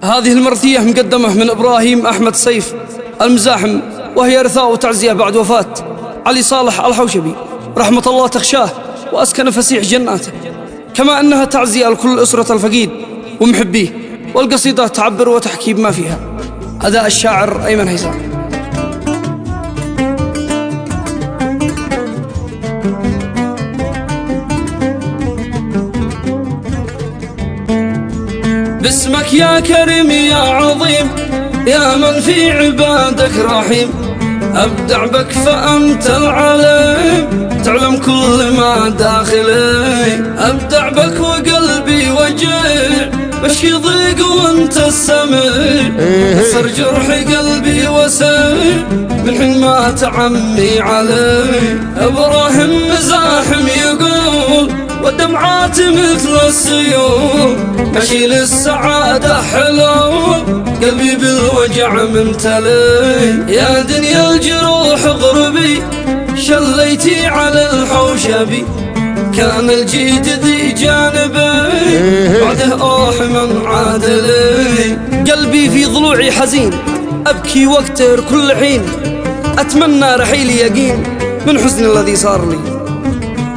هذه المرثية مقدمة من إبراهيم أحمد سيف المزاحم، وهي رثاء وتعزية بعد وفاة علي صالح الحوشبي رحمة الله تخشاه وأسكن فسيح جناته، كما أنها تعزية لكل أسرة الفقيد ومحبيه، والقصيدة تعبر وتحكي بما فيها. أداء الشاعر أيمن هيثم. باسمك يا كريم يا عظيم يا من في عبادك رحيم، أبدع بك فأنت العليم تعلم كل ما داخلي، أبدع بك وقلبي وجيع بشكي ضيق وانت السميع، صر جرح قلبي وسيع من حين مات عمي علي. إبراهيم مزاحم يقول والدمعات مثل السيول ماشي للسعادة حلو قلبي بالوجع ممتلي، يا دنيا الجروح اغربي شليتي على الحوشبي، كان الجيد ذي جانبي بعده اوح من عادلي. قلبي في ضلوعي حزين ابكي واكتر كل حين، اتمنى رحيلي يقين من حزن الذي صار لي،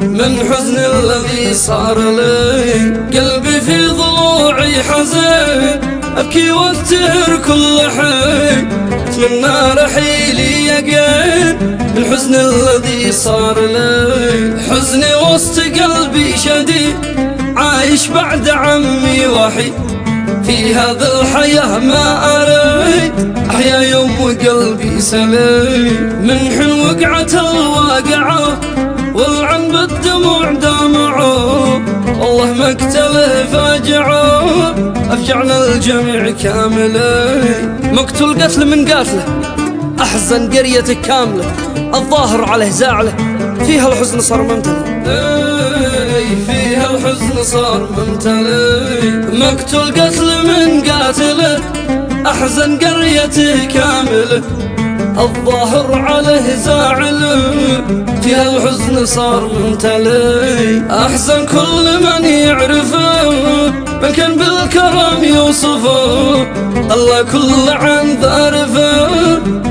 من حزن الذي صار لي. قلبي في ضلوعي حزين أبكي واكتر كل حين، أتمنى رحيلي يقين من حزن الذي صار لي. حزني وسط قلبي شديد عايش بعد عمي وحيد، في هذا الحياة ما أريد أحيا يوم وقلبي سليم، من حين وقعت الواقعة والعن بالدموع دمعوا والله مقتله فاجعوا أفجعنا الجميع كاملين. مقتل قتل من قاتله أحزن قريتك كاملة، الظاهر عليه زعله فيها الحزن صار ممتلئ، فيها الحزن صار ممتلئ. مقتل قتل من قاتله أحزن قريته كاملة، الظاهر عليه زاعل فيها الحزن صار ممتلئ. أحزن كل من يعرفه من كان بالكرم يوصفه، الله كل عن ذارفه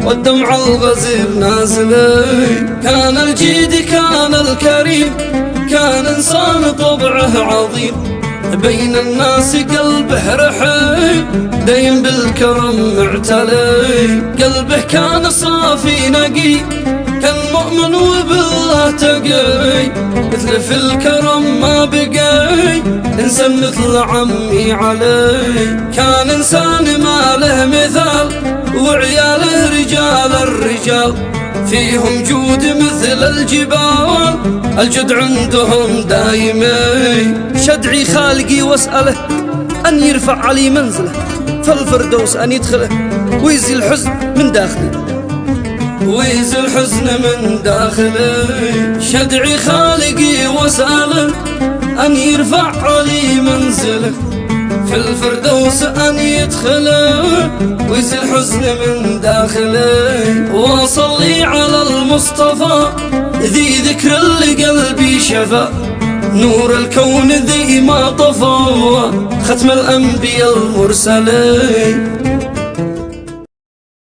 والدمع الغزير نازله. كان الجيد كان الكريم كان إنسان طبعه عظيم، بين الناس قلبه رحيم دايم بالكرم معتلي. قلبه كان صافي نقي كان مؤمن وبالله تقي، مثل في الكرم ما بقي إنسان مثل عمي علي. كان إنسان ما له مثال وعياله رجال الرجال، فيهم جود مثل الجبال الجد عندهم دايمي. شدعي خالقي واسأله أن يرفع علي منزله، فالفردوس أن يدخله ويزيل الحزن من داخلي، ويزيل الحزن من داخلي. شدعي خالقي واسأله أن يرفع علي منزله، في الفردوس أن يدخله ويزيل الحزن من داخلي. وصلي على المصطفى ذي ذكر اللي قلبي شفى، نور الكون ذي ما طفى ختم الأنبياء المرسلين.